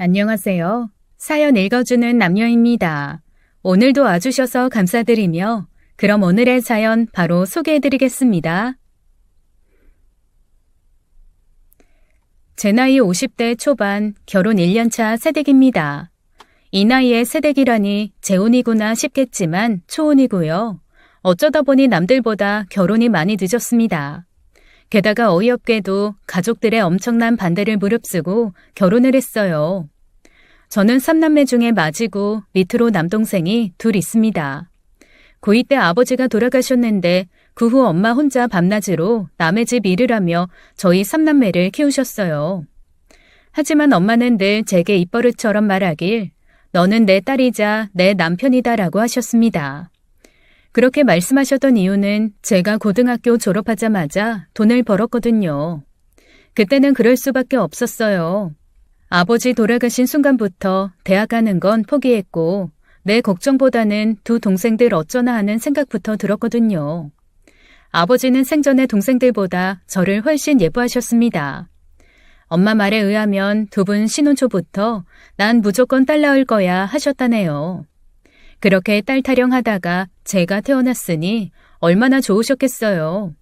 안녕하세요. 사연 읽어주는 남녀입니다. 오늘도 와주셔서 감사드리며 그럼 오늘의 사연 바로 소개해드리겠습니다. 제 나이 50대 초반 결혼 1년차 새댁입니다. 이 나이에 새댁이라니 재혼이구나 싶겠지만 초혼이고요. 어쩌다 보니 남들보다 결혼이 많이 늦었습니다. 게다가 어이없게도 가족들의 엄청난 반대를 무릅쓰고 결혼을 했어요. 저는 3남매 중에 맞이고 밑으로 남동생이 둘 있습니다. 고2 때 아버지가 돌아가셨는데 그 후 엄마 혼자 밤낮으로 남의 집 일을 하며 저희 3남매를 키우셨어요. 하지만 엄마는 늘 제게 입버릇처럼 말하길 너는 내 딸이자 내 남편이다라고 하셨습니다. 그렇게 말씀하셨던 이유는 제가 고등학교 졸업하자마자 돈을 벌었거든요. 그때는 그럴 수밖에 없었어요. 아버지 돌아가신 순간부터 대학 가는 건 포기했고 내 걱정보다는 두 동생들 어쩌나 하는 생각부터 들었거든요. 아버지는 생전에 동생들보다 저를 훨씬 예뻐하셨습니다. 엄마 말에 의하면 두 분 신혼 초부터 난 무조건 딸 낳을 거야 하셨다네요. 그렇게 딸 타령하다가 제가 태어났으니 얼마나 좋으셨겠어요.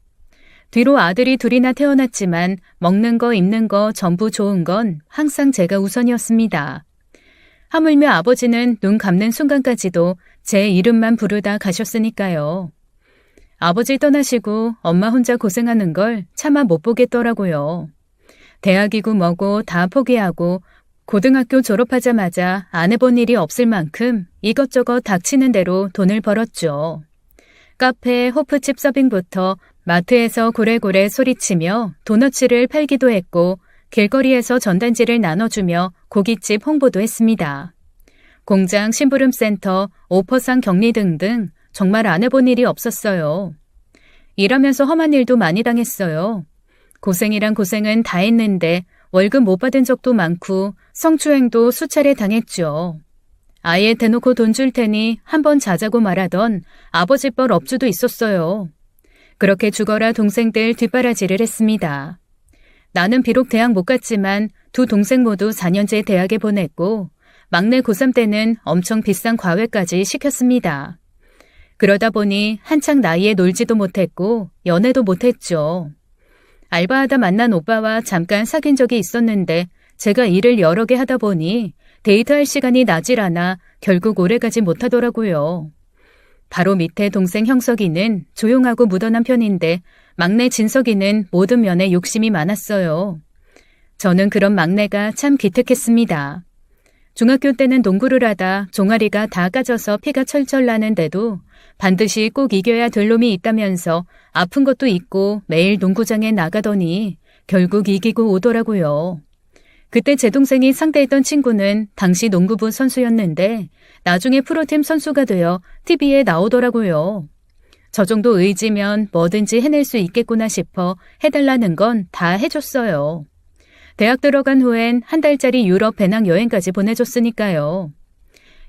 뒤로 아들이 둘이나 태어났지만 먹는 거 입는 거 전부 좋은 건 항상 제가 우선이었습니다. 하물며 아버지는 눈 감는 순간까지도 제 이름만 부르다 가셨으니까요. 아버지 떠나시고 엄마 혼자 고생하는 걸 차마 못 보겠더라고요. 대학이고 뭐고 다 포기하고 고등학교 졸업하자마자 안 해본 일이 없을 만큼 이것저것 닥치는 대로 돈을 벌었죠. 카페, 호프집 서빙부터 마트에서 고래고래 소리치며 도너츠를 팔기도 했고 길거리에서 전단지를 나눠주며 고깃집 홍보도 했습니다. 공장, 심부름센터, 오퍼상 격리 등등 정말 안 해본 일이 없었어요. 일하면서 험한 일도 많이 당했어요. 고생이란 고생은 다 했는데 월급 못 받은 적도 많고 성추행도 수차례 당했죠. 아예 대놓고 돈 줄 테니 한번 자자고 말하던 아버지 뻘 업주도 있었어요. 그렇게 죽어라 동생들 뒷바라지를 했습니다. 나는 비록 대학 못 갔지만 두 동생 모두 4년제 대학에 보냈고 막내 고3 때는 엄청 비싼 과외까지 시켰습니다. 그러다 보니 한창 나이에 놀지도 못했고 연애도 못했죠. 알바하다 만난 오빠와 잠깐 사귄 적이 있었는데 제가 일을 여러 개 하다 보니 데이트할 시간이 나질 않아 결국 오래가지 못하더라고요. 바로 밑에 동생 형석이는 조용하고 무던한 편인데 막내 진석이는 모든 면에 욕심이 많았어요. 저는 그런 막내가 참 기특했습니다. 중학교 때는 농구를 하다 종아리가 다 까져서 피가 철철 나는데도 반드시 꼭 이겨야 될 놈이 있다면서 아픈 것도 있고 매일 농구장에 나가더니 결국 이기고 오더라고요. 그때 제 동생이 상대했던 친구는 당시 농구부 선수였는데 나중에 프로팀 선수가 되어 TV에 나오더라고요. 저 정도 의지면 뭐든지 해낼 수 있겠구나 싶어 해달라는 건 다 해줬어요. 대학 들어간 후엔 한 달짜리 유럽 배낭 여행까지 보내줬으니까요.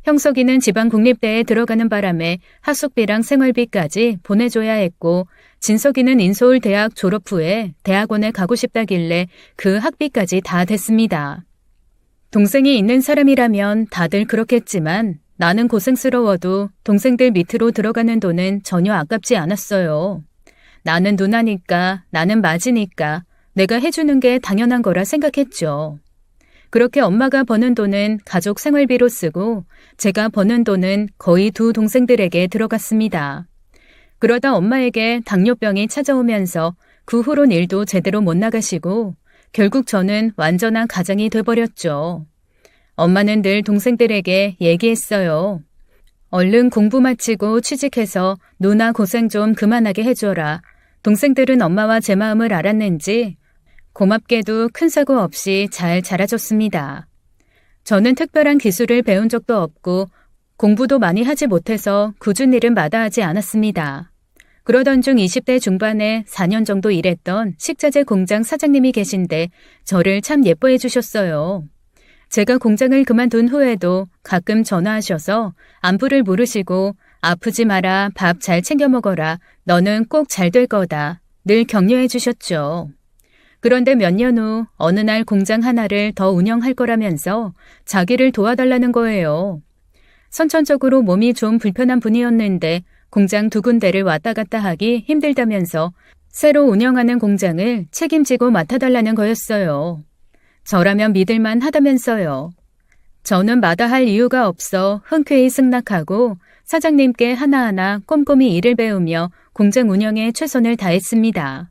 형석이는 지방 국립대에 들어가는 바람에 학습비랑 생활비까지 보내줘야 했고 진석이는 인서울 대학 졸업 후에 대학원에 가고 싶다길래 그 학비까지 다 댔습니다. 동생이 있는 사람이라면 다들 그렇겠지만 나는 고생스러워도 동생들 밑으로 들어가는 돈은 전혀 아깝지 않았어요. 나는 누나니까, 나는 맞이니까 내가 해주는 게 당연한 거라 생각했죠. 그렇게 엄마가 버는 돈은 가족 생활비로 쓰고 제가 버는 돈은 거의 두 동생들에게 들어갔습니다. 그러다 엄마에게 당뇨병이 찾아오면서 그 후론 일도 제대로 못 나가시고 결국 저는 완전한 가장이 돼버렸죠. 엄마는 늘 동생들에게 얘기했어요. 얼른 공부 마치고 취직해서 누나 고생 좀 그만하게 해줘라. 동생들은 엄마와 제 마음을 알았는지 고맙게도 큰 사고 없이 잘 자라줬습니다. 저는 특별한 기술을 배운 적도 없고 공부도 많이 하지 못해서 굳은 일은 마다하지 않았습니다. 그러던 중 20대 중반에 4년 정도 일했던 식자재 공장 사장님이 계신데 저를 참 예뻐해 주셨어요. 제가 공장을 그만둔 후에도 가끔 전화하셔서 안부를 물으시고 아프지 마라, 밥 잘 챙겨 먹어라, 너는 꼭 잘 될 거다 늘 격려해 주셨죠. 그런데 몇 년 후 어느 날 공장 하나를 더 운영할 거라면서 자기를 도와달라는 거예요. 선천적으로 몸이 좀 불편한 분이었는데 공장 2군데를 왔다 갔다 하기 힘들다면서 새로 운영하는 공장을 책임지고 맡아달라는 거였어요. 저라면 믿을만 하다면서요. 저는 마다할 이유가 없어 흔쾌히 승낙하고 사장님께 하나하나 꼼꼼히 일을 배우며 공장 운영에 최선을 다했습니다.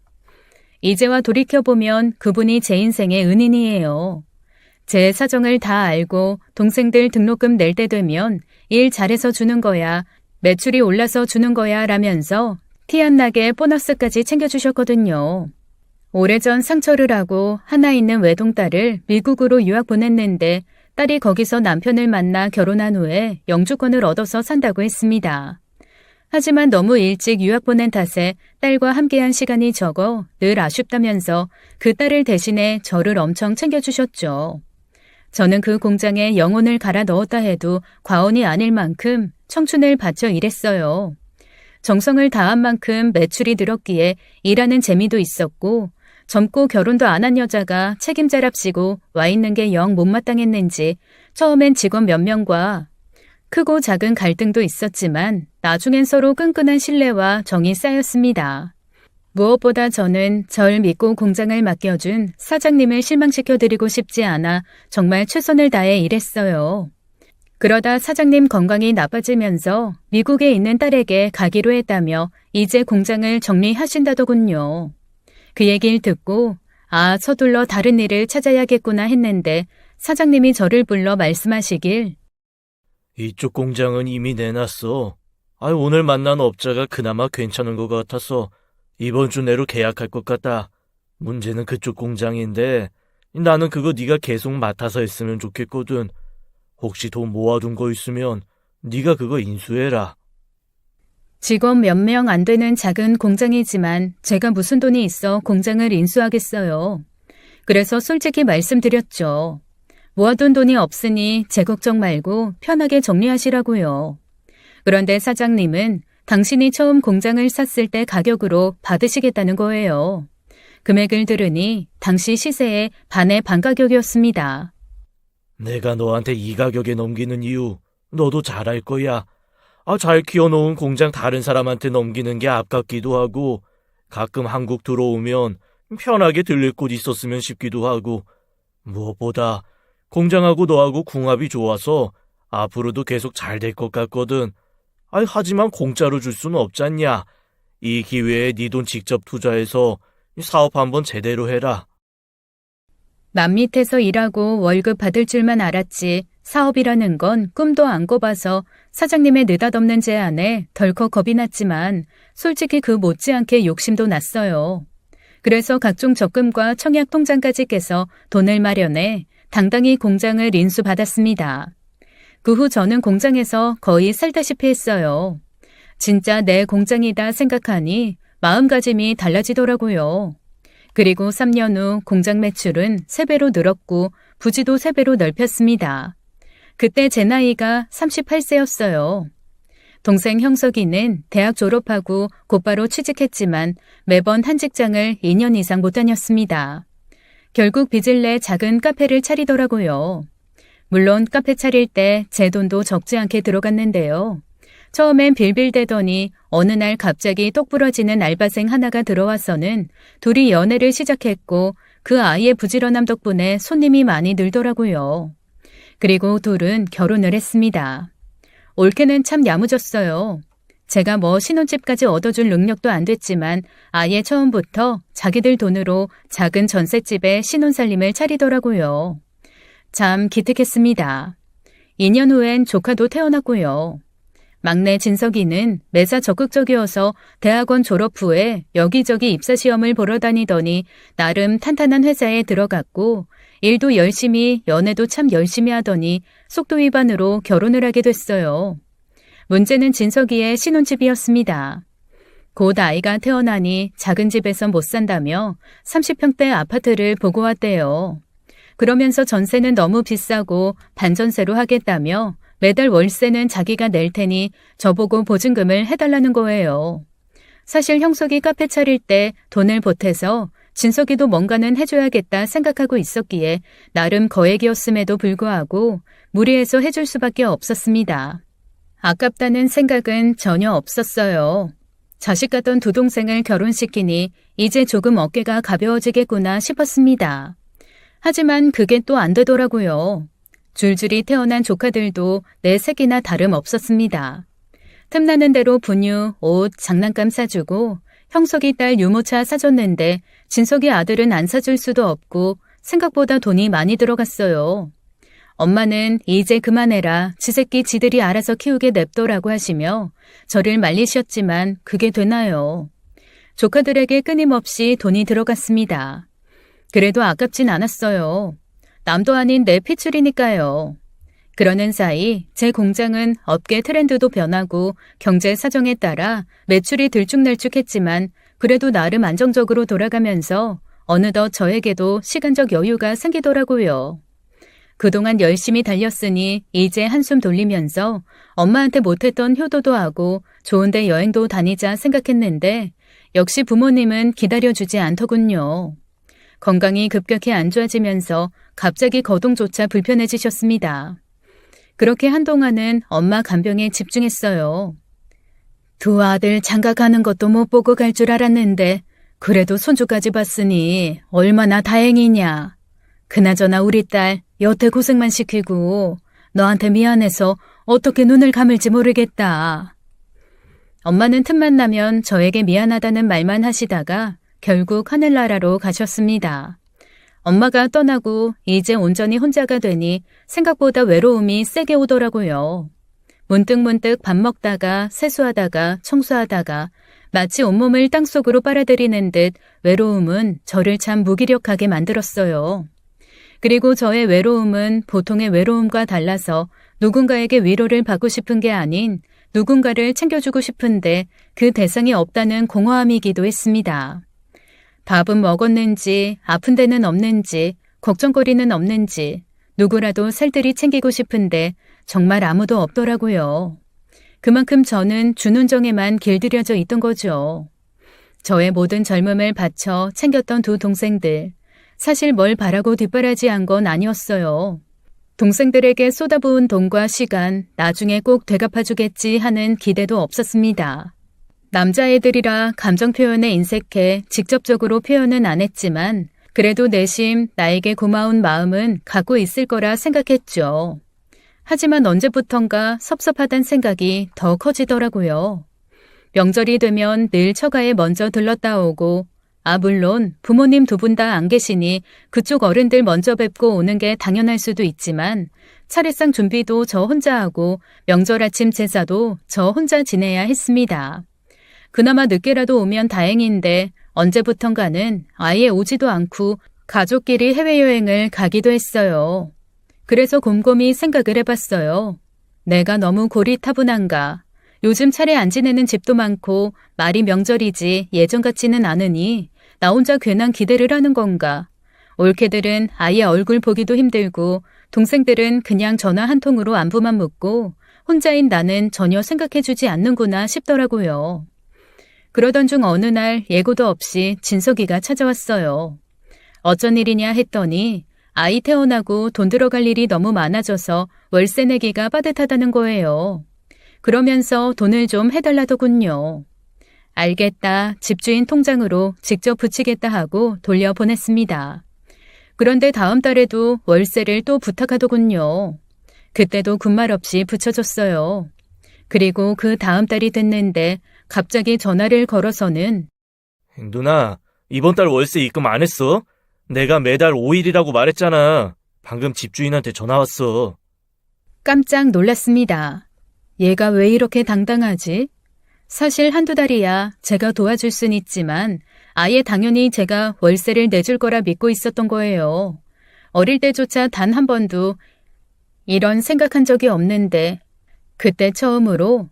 이제와 돌이켜보면 그분이 제 인생의 은인이에요. 제 사정을 다 알고 동생들 등록금 낼 때 되면 일 잘해서 주는 거야, 매출이 올라서 주는 거야 라면서 티 안 나게 보너스까지 챙겨주셨거든요. 오래전 상처를 하고 하나 있는 외동딸을 미국으로 유학 보냈는데 딸이 거기서 남편을 만나 결혼한 후에 영주권을 얻어서 산다고 했습니다. 하지만 너무 일찍 유학 보낸 탓에 딸과 함께한 시간이 적어 늘 아쉽다면서 그 딸을 대신해 저를 엄청 챙겨주셨죠. 저는 그 공장에 영혼을 갈아 넣었다 해도 과언이 아닐 만큼 청춘을 바쳐 일했어요. 정성을 다한 만큼 매출이 늘었기에 일하는 재미도 있었고 젊고 결혼도 안 한 여자가 책임자랍시고 와 있는 게 영 못마땅했는지 처음엔 직원 몇 명과 크고 작은 갈등도 있었지만 나중엔 서로 끈끈한 신뢰와 정이 쌓였습니다. 무엇보다 저는 절 믿고 공장을 맡겨준 사장님을 실망시켜드리고 싶지 않아 정말 최선을 다해 일했어요. 그러다 사장님 건강이 나빠지면서 미국에 있는 딸에게 가기로 했다며 이제 공장을 정리하신다더군요. 그 얘기를 듣고 서둘러 다른 일을 찾아야겠구나 했는데 사장님이 저를 불러 말씀하시길 이쪽 공장은 이미 내놨어. 오늘 만난 업자가 그나마 괜찮은 것 같아서 이번 주 내로 계약할 것 같다. 문제는 그쪽 공장인데 나는 그거 네가 계속 맡아서 했으면 좋겠거든. 혹시 돈 모아둔 거 있으면 네가 그거 인수해라. 직원 몇 명 안 되는 작은 공장이지만 제가 무슨 돈이 있어 공장을 인수하겠어요. 그래서 솔직히 말씀드렸죠. 모아둔 돈이 없으니 제 걱정 말고 편하게 정리하시라고요. 그런데 사장님은 당신이 처음 공장을 샀을 때 가격으로 받으시겠다는 거예요. 금액을 들으니 당시 시세의 반의 반 가격이었습니다. 내가 너한테 이 가격에 넘기는 이유 너도 잘 알 거야. 잘 키워놓은 공장 다른 사람한테 넘기는 게 아깝기도 하고 가끔 한국 들어오면 편하게 들릴 곳 있었으면 싶기도 하고 무엇보다 공장하고 너하고 궁합이 좋아서 앞으로도 계속 잘 될 것 같거든. 하지만 공짜로 줄 수는 없잖냐. 이 기회에 네 돈 직접 투자해서 사업 한번 제대로 해라. 남 밑에서 일하고 월급 받을 줄만 알았지 사업이라는 건 꿈도 안 꿔봐서 사장님의 느닷없는 제안에 덜컥 겁이 났지만 솔직히 그 못지않게 욕심도 났어요. 그래서 각종 적금과 청약 통장까지 깨서 돈을 마련해 당당히 공장을 인수받았습니다. 그 후 저는 공장에서 거의 살다시피 했어요. 진짜 내 공장이다 생각하니 마음가짐이 달라지더라고요. 그리고 3년 후 공장 매출은 3배로 늘었고 부지도 3배로 넓혔습니다. 그때 제 나이가 38세였어요. 동생 형석이는 대학 졸업하고 곧바로 취직했지만 매번 한 직장을 2년 이상 못 다녔습니다. 결국 빚을 내 작은 카페를 차리더라고요. 물론 카페 차릴 때 제 돈도 적지 않게 들어갔는데요. 처음엔 빌빌대더니 어느 날 갑자기 똑 부러지는 알바생 하나가 들어와서는 둘이 연애를 시작했고 그 아이의 부지런함 덕분에 손님이 많이 늘더라고요. 그리고 둘은 결혼을 했습니다. 올케는 참 야무졌어요. 제가 신혼집까지 얻어줄 능력도 안 됐지만 아예 처음부터 자기들 돈으로 작은 전셋집에 신혼살림을 차리더라고요. 참 기특했습니다. 2년 후엔 조카도 태어났고요. 막내 진석이는 매사 적극적이어서 대학원 졸업 후에 여기저기 입사시험을 보러 다니더니 나름 탄탄한 회사에 들어갔고 일도 열심히 연애도 참 열심히 하더니 속도 위반으로 결혼을 하게 됐어요. 문제는 진석이의 신혼집이었습니다. 곧 아이가 태어나니 작은 집에서 못 산다며 30평대 아파트를 보고 왔대요. 그러면서 전세는 너무 비싸고 반전세로 하겠다며 매달 월세는 자기가 낼 테니 저보고 보증금을 해달라는 거예요. 사실 형석이 카페 차릴 때 돈을 보태서 진석이도 뭔가는 해줘야겠다 생각하고 있었기에 나름 거액이었음에도 불구하고 무리해서 해줄 수밖에 없었습니다. 아깝다는 생각은 전혀 없었어요. 자식 같던 두 동생을 결혼시키니 이제 조금 어깨가 가벼워지겠구나 싶었습니다. 하지만 그게 또 안 되더라고요. 줄줄이 태어난 조카들도 내 색이나 다름없었습니다. 틈나는 대로 분유, 옷, 장난감 사주고 형석이 딸 유모차 사줬는데 진석이 아들은 안 사줄 수도 없고 생각보다 돈이 많이 들어갔어요. 엄마는 이제 그만해라. 지 새끼 지들이 알아서 키우게 냅둬라고 하시며 저를 말리셨지만 그게 되나요? 조카들에게 끊임없이 돈이 들어갔습니다. 그래도 아깝진 않았어요. 남도 아닌 내 피줄이니까요. 그러는 사이 제 공장은 업계 트렌드도 변하고 경제 사정에 따라 매출이 들쭉날쭉했지만 그래도 나름 안정적으로 돌아가면서 어느덧 저에게도 시간적 여유가 생기더라고요. 그동안 열심히 달렸으니 이제 한숨 돌리면서 엄마한테 못했던 효도도 하고 좋은데 여행도 다니자 생각했는데 역시 부모님은 기다려주지 않더군요. 건강이 급격히 안 좋아지면서 갑자기 거동조차 불편해지셨습니다. 그렇게 한동안은 엄마 간병에 집중했어요. 두 아들 장가가는 것도 못 보고 갈 줄 알았는데 그래도 손주까지 봤으니 얼마나 다행이냐. 그나저나 우리 딸 여태 고생만 시키고 너한테 미안해서 어떻게 눈을 감을지 모르겠다. 엄마는 틈만 나면 저에게 미안하다는 말만 하시다가 결국 하늘나라로 가셨습니다. 엄마가 떠나고 이제 온전히 혼자가 되니 생각보다 외로움이 세게 오더라고요. 문득문득 밥 먹다가 세수하다가 청소하다가 마치 온몸을 땅속으로 빨아들이는 듯 외로움은 저를 참 무기력하게 만들었어요. 그리고 저의 외로움은 보통의 외로움과 달라서 누군가에게 위로를 받고 싶은 게 아닌 누군가를 챙겨주고 싶은데 그 대상이 없다는 공허함이기도 했습니다. 밥은 먹었는지, 아픈 데는 없는지, 걱정거리는 없는지, 누구라도 살뜰히 챙기고 싶은데 정말 아무도 없더라고요. 그만큼 저는 준운정에만 길들여져 있던 거죠. 저의 모든 젊음을 바쳐 챙겼던 두 동생들, 사실 뭘 바라고 뒷바라지한 건 아니었어요. 동생들에게 쏟아부은 돈과 시간, 나중에 꼭 되갚아주겠지 하는 기대도 없었습니다. 남자애들이라 감정 표현에 인색해 직접적으로 표현은 안 했지만 그래도 내심 나에게 고마운 마음은 갖고 있을 거라 생각했죠. 하지만 언제부턴가 섭섭하단 생각이 더 커지더라고요. 명절이 되면 늘 처가에 먼저 들렀다 오고 물론 부모님 두 분 다 안 계시니 그쪽 어른들 먼저 뵙고 오는 게 당연할 수도 있지만 차례상 준비도 저 혼자 하고 명절 아침 제사도 저 혼자 지내야 했습니다. 그나마 늦게라도 오면 다행인데 언제부턴가는 아예 오지도 않고 가족끼리 해외여행을 가기도 했어요. 그래서 곰곰이 생각을 해봤어요. 내가 너무 고리타분한가. 요즘 차례 안 지내는 집도 많고 말이 명절이지 예전 같지는 않으니 나 혼자 괜한 기대를 하는 건가. 올케들은 아예 얼굴 보기도 힘들고 동생들은 그냥 전화 한 통으로 안부만 묻고 혼자인 나는 전혀 생각해주지 않는구나 싶더라고요. 그러던 중 어느 날 예고도 없이 진석이가 찾아왔어요. 어쩐 일이냐 했더니 아이 태어나고 돈 들어갈 일이 너무 많아져서 월세 내기가 빠듯하다는 거예요. 그러면서 돈을 좀 해달라더군요. 알겠다. 집주인 통장으로 직접 붙이겠다 하고 돌려보냈습니다. 그런데 다음 달에도 월세를 또 부탁하더군요. 그때도 군말 없이 붙여줬어요. 그리고 그 다음 달이 됐는데 갑자기 전화를 걸어서는 누나, 이번 달 월세 입금 안 했어? 내가 매달 5일이라고 말했잖아. 방금 집주인한테 전화 왔어. 깜짝 놀랐습니다. 얘가 왜 이렇게 당당하지? 사실 한두 달이야 제가 도와줄 순 있지만 아예 당연히 제가 월세를 내줄 거라 믿고 있었던 거예요. 어릴 때조차 단 한 번도 이런 생각한 적이 없는데 그때 처음으로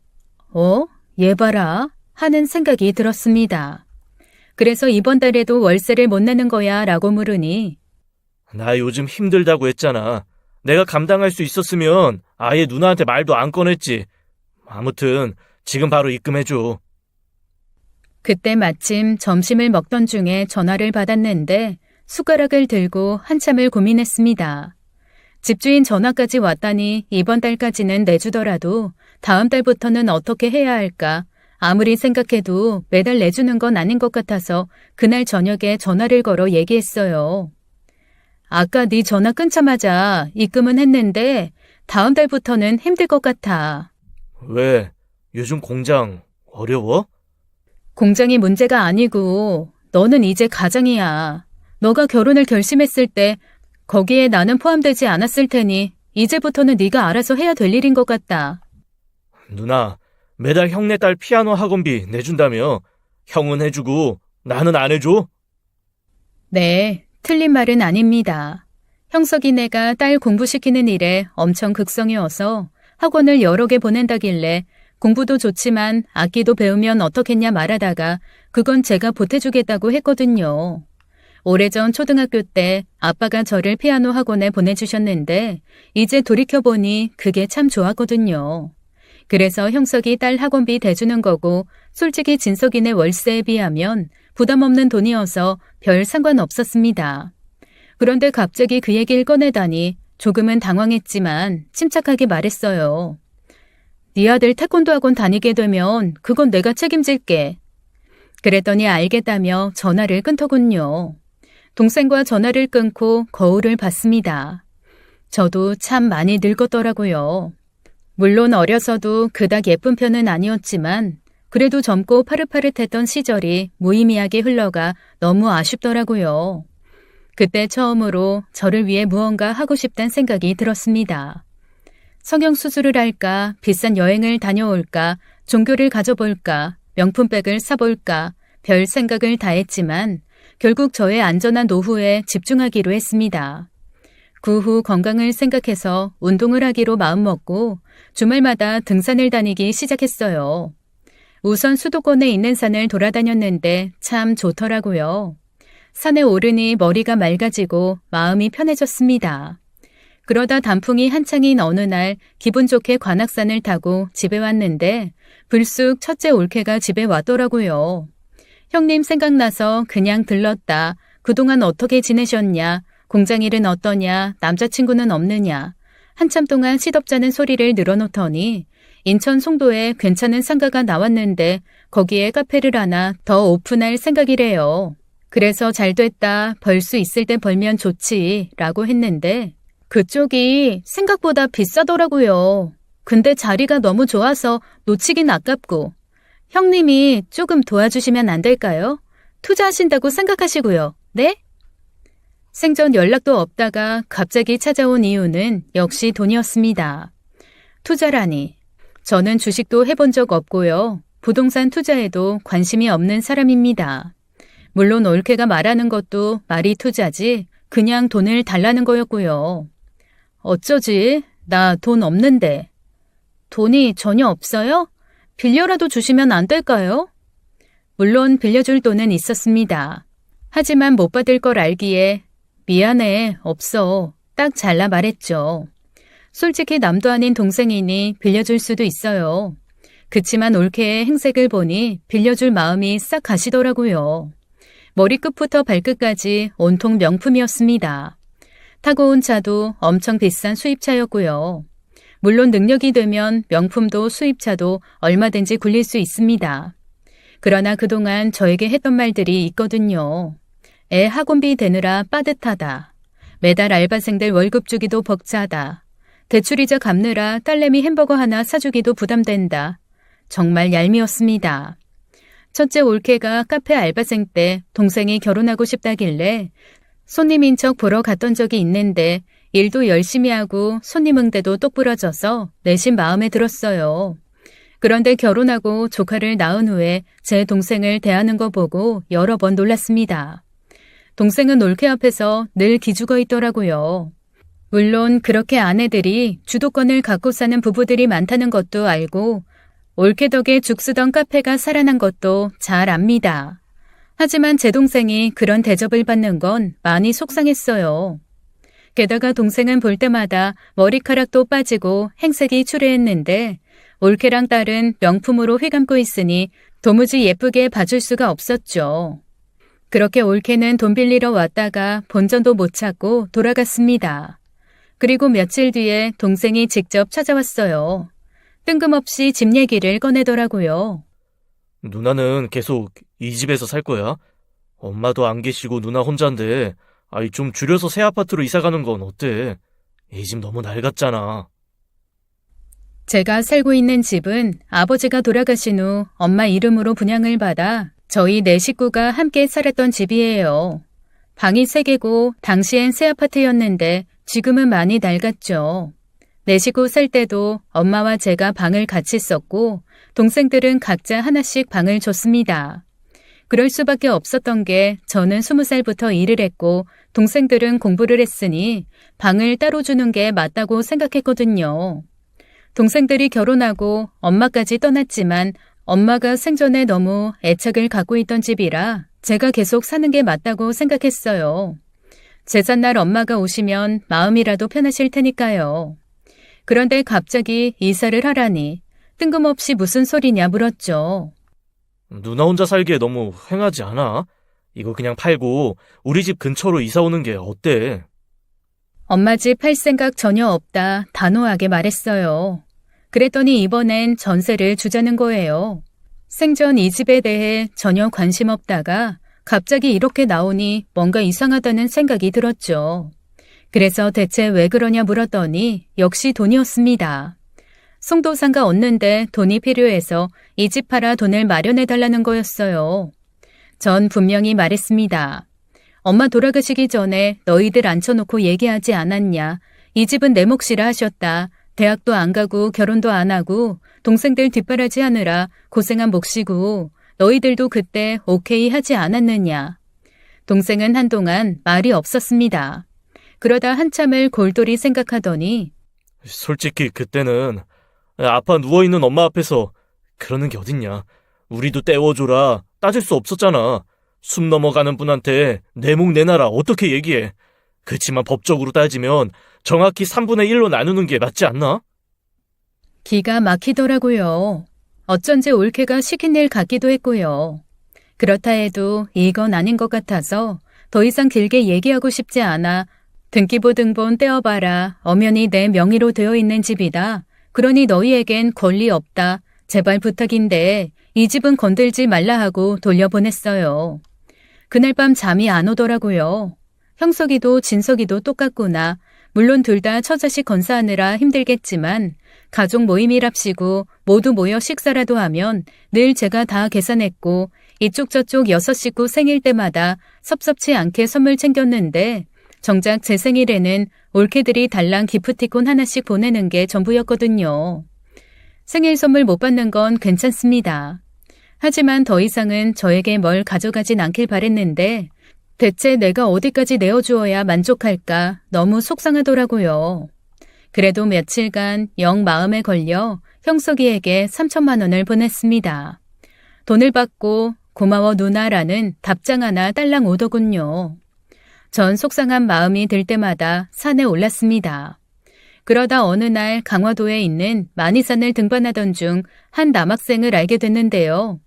얘 봐라 하는 생각이 들었습니다. 그래서 이번 달에도 월세를 못 내는 거야 라고 물으니 나 요즘 힘들다고 했잖아. 내가 감당할 수 있었으면 아예 누나한테 말도 안 꺼냈지. 아무튼 지금 바로 입금해줘. 그때 마침 점심을 먹던 중에 전화를 받았는데 숟가락을 들고 한참을 고민했습니다. 집주인 전화까지 왔다니 이번 달까지는 내주더라도 다음 달부터는 어떻게 해야 할까? 아무리 생각해도 매달 내주는 건 아닌 것 같아서 그날 저녁에 전화를 걸어 얘기했어요. 아까 네 전화 끊자마자 입금은 했는데 다음 달부터는 힘들 것 같아. 왜? 요즘 공장 어려워? 공장이 문제가 아니고 너는 이제 가장이야. 너가 결혼을 결심했을 때 거기에 나는 포함되지 않았을 테니 이제부터는 네가 알아서 해야 될 일인 것 같다. 누나, 매달 형네 딸 피아노 학원비 내준다며? 형은 해주고 나는 안 해줘? 네, 틀린 말은 아닙니다. 형석이네가 딸 공부시키는 일에 엄청 극성이어서 학원을 여러 개 보낸다길래 공부도 좋지만 악기도 배우면 어떻겠냐 말하다가 그건 제가 보태주겠다고 했거든요. 오래전 초등학교 때 아빠가 저를 피아노 학원에 보내주셨는데 이제 돌이켜보니 그게 참 좋았거든요. 그래서 형석이 딸 학원비 대주는 거고 솔직히 진석이네 월세에 비하면 부담 없는 돈이어서 별 상관없었습니다. 그런데 갑자기 그 얘기를 꺼내다니 조금은 당황했지만 침착하게 말했어요. 네 아들 태권도 학원 다니게 되면 그건 내가 책임질게. 그랬더니 알겠다며 전화를 끊더군요. 동생과 전화를 끊고 거울을 봤습니다. 저도 참 많이 늙었더라고요. 물론 어려서도 그닥 예쁜 편은 아니었지만 그래도 젊고 파릇파릇했던 시절이 무의미하게 흘러가 너무 아쉽더라고요. 그때 처음으로 저를 위해 무언가 하고 싶다는 생각이 들었습니다. 성형수술을 할까, 비싼 여행을 다녀올까, 종교를 가져볼까, 명품백을 사볼까, 별 생각을 다 했지만 결국 저의 안전한 노후에 집중하기로 했습니다. 그 후 건강을 생각해서 운동을 하기로 마음먹고 주말마다 등산을 다니기 시작했어요. 우선 수도권에 있는 산을 돌아다녔는데 참 좋더라고요. 산에 오르니 머리가 맑아지고 마음이 편해졌습니다. 그러다 단풍이 한창인 어느 날 기분 좋게 관악산을 타고 집에 왔는데 불쑥 첫째 올케가 집에 왔더라고요. 형님 생각나서 그냥 들렀다. 그동안 어떻게 지내셨냐? 공장 일은 어떠냐? 남자친구는 없느냐? 한참 동안 시덥잖은 소리를 늘어놓더니 인천 송도에 괜찮은 상가가 나왔는데 거기에 카페를 하나 더 오픈할 생각이래요. 그래서 잘됐다. 벌 수 있을 때 벌면 좋지. 라고 했는데 그쪽이 생각보다 비싸더라고요. 근데 자리가 너무 좋아서 놓치긴 아깝고. 형님이 조금 도와주시면 안 될까요? 투자하신다고 생각하시고요. 네? 생전 연락도 없다가 갑자기 찾아온 이유는 역시 돈이었습니다. 투자라니. 저는 주식도 해본 적 없고요. 부동산 투자에도 관심이 없는 사람입니다. 물론 올케가 말하는 것도 말이 투자지 그냥 돈을 달라는 거였고요. 어쩌지? 나 돈 없는데. 돈이 전혀 없어요? 빌려라도 주시면 안 될까요? 물론 빌려줄 돈은 있었습니다. 하지만 못 받을 걸 알기에 미안해, 없어. 딱 잘라 말했죠. 솔직히 남도 아닌 동생이니 빌려줄 수도 있어요. 그치만 올케의 행색을 보니 빌려줄 마음이 싹 가시더라고요. 머리끝부터 발끝까지 온통 명품이었습니다. 타고 온 차도 엄청 비싼 수입차였고요. 물론 능력이 되면 명품도 수입차도 얼마든지 굴릴 수 있습니다. 그러나 그동안 저에게 했던 말들이 있거든요. 애 학원비 대느라 빠듯하다. 매달 알바생들 월급 주기도 벅차다. 대출이자 갚느라 딸내미 햄버거 하나 사주기도 부담된다. 정말 얄미웠습니다. 첫째 올케가 카페 알바생 때 동생이 결혼하고 싶다길래 손님인 척 보러 갔던 적이 있는데 일도 열심히 하고 손님 응대도 똑부러져서 내심 마음에 들었어요. 그런데 결혼하고 조카를 낳은 후에 제 동생을 대하는 거 보고 여러 번 놀랐습니다. 동생은 올케 앞에서 늘 기죽어 있더라고요. 물론 그렇게 아내들이 주도권을 갖고 사는 부부들이 많다는 것도 알고 올케 덕에 죽 쓰던 카페가 살아난 것도 잘 압니다. 하지만 제 동생이 그런 대접을 받는 건 많이 속상했어요. 게다가 동생은 볼 때마다 머리카락도 빠지고 행색이 추레했는데 올케랑 딸은 명품으로 휘감고 있으니 도무지 예쁘게 봐줄 수가 없었죠. 그렇게 올케는 돈 빌리러 왔다가 본전도 못 찾고 돌아갔습니다. 그리고 며칠 뒤에 동생이 직접 찾아왔어요. 뜬금없이 집 얘기를 꺼내더라고요. 누나는 계속 이 집에서 살 거야? 엄마도 안 계시고 누나 혼자인데, 좀 줄여서 새 아파트로 이사 가는 건 어때? 이 집 너무 낡았잖아. 제가 살고 있는 집은 아버지가 돌아가신 후 엄마 이름으로 분양을 받아 저희 네 식구가 함께 살았던 집이에요. 방이 3개고 당시엔 새 아파트였는데 지금은 많이 낡았죠. 네 식구 살 때도 엄마와 제가 방을 같이 썼고 동생들은 각자 하나씩 방을 줬습니다. 그럴 수밖에 없었던 게 저는 20살부터 일을 했고 동생들은 공부를 했으니 방을 따로 주는 게 맞다고 생각했거든요. 동생들이 결혼하고 엄마까지 떠났지만 엄마가 생전에 너무 애착을 갖고 있던 집이라 제가 계속 사는 게 맞다고 생각했어요. 제삿날 엄마가 오시면 마음이라도 편하실 테니까요. 그런데 갑자기 이사를 하라니 뜬금없이 무슨 소리냐 물었죠. 누나 혼자 살기에 너무 휑하지 않아? 이거 그냥 팔고 우리 집 근처로 이사 오는 게 어때? 엄마 집 팔 생각 전혀 없다 단호하게 말했어요. 그랬더니 이번엔 전세를 주자는 거예요. 생전 이 집에 대해 전혀 관심 없다가 갑자기 이렇게 나오니 뭔가 이상하다는 생각이 들었죠. 그래서 대체 왜 그러냐 물었더니 역시 돈이었습니다. 송도상가 얻는데 돈이 필요해서 이 집 팔아 돈을 마련해달라는 거였어요. 전 분명히 말했습니다. 엄마 돌아가시기 전에 너희들 앉혀놓고 얘기하지 않았냐. 이 집은 내 몫이라 하셨다. 대학도 안 가고 결혼도 안 하고 동생들 뒷바라지 하느라 고생한 몫이고 너희들도 그때 오케이 하지 않았느냐. 동생은 한동안 말이 없었습니다. 그러다 한참을 골똘히 생각하더니 솔직히 그때는 아빠 누워있는 엄마 앞에서 그러는 게 어딨냐. 우리도 떼워줘라. 따질 수 없었잖아. 숨 넘어가는 분한테 내 목 내놔라 어떻게 얘기해. 그치만 법적으로 따지면 정확히 3분의 1로 나누는 게 맞지 않나? 기가 막히더라고요. 어쩐지 올케가 시킨 일 같기도 했고요. 그렇다 해도 이건 아닌 것 같아서 더 이상 길게 얘기하고 싶지 않아 등기부 등본 떼어봐라. 엄연히 내 명의로 되어 있는 집이다. 그러니 너희에겐 권리 없다. 제발 부탁인데 이 집은 건들지 말라 하고 돌려보냈어요. 그날 밤 잠이 안 오더라고요. 형석이도 진석이도 똑같구나. 물론 둘 다 처자식 건사하느라 힘들겠지만 가족 모임이랍시고 모두 모여 식사라도 하면 늘 제가 다 계산했고 이쪽 저쪽 6식구 생일 때마다 섭섭치 않게 선물 챙겼는데 정작 제 생일에는 올케들이 달랑 기프티콘 하나씩 보내는 게 전부였거든요. 생일 선물 못 받는 건 괜찮습니다. 하지만 더 이상은 저에게 뭘 가져가진 않길 바랬는데 대체 내가 어디까지 내어주어야 만족할까 너무 속상하더라고요. 그래도 며칠간 영 마음에 걸려 형석이에게 3천만 원을 보냈습니다. 돈을 받고 고마워 누나라는 답장 하나 딸랑 오더군요. 전 속상한 마음이 들 때마다 산에 올랐습니다. 그러다 어느 날 강화도에 있는 만이산을 등반하던 중 한 남학생을 알게 됐는데요.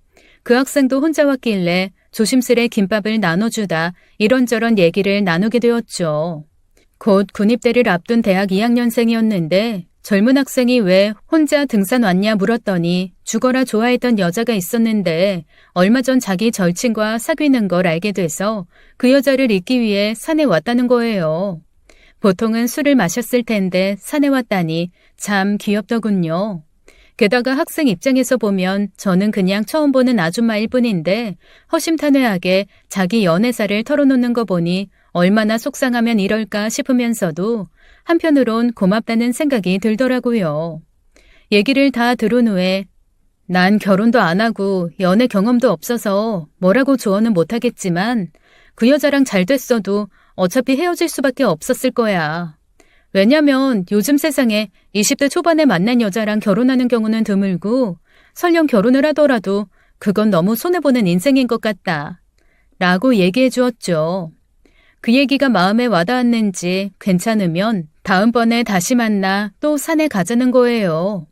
그 학생도 혼자 왔길래 조심스레 김밥을 나눠주다 이런저런 얘기를 나누게 되었죠. 곧 군입대를 앞둔 대학 2학년생이었는데 젊은 학생이 왜 혼자 등산 왔냐 물었더니 죽어라 좋아했던 여자가 있었는데 얼마 전 자기 절친과 사귀는 걸 알게 돼서 그 여자를 잊기 위해 산에 왔다는 거예요. 보통은 술을 마셨을 텐데 산에 왔다니 참 귀엽더군요. 게다가 학생 입장에서 보면 저는 그냥 처음 보는 아줌마일 뿐인데 허심탄회하게 자기 연애사를 털어놓는 거 보니 얼마나 속상하면 이럴까 싶으면서도 한편으론 고맙다는 생각이 들더라고요. 얘기를 다 들은 후에 난 결혼도 안 하고 연애 경험도 없어서 뭐라고 조언은 못하겠지만 그 여자랑 잘 됐어도 어차피 헤어질 수밖에 없었을 거야. 왜냐면 요즘 세상에 20대 초반에 만난 여자랑 결혼하는 경우는 드물고 설령 결혼을 하더라도 그건 너무 손해보는 인생인 것 같다. 라고 얘기해 주었죠. 그 얘기가 마음에 와닿았는지 괜찮으면 다음번에 다시 만나 또 산에 가자는 거예요.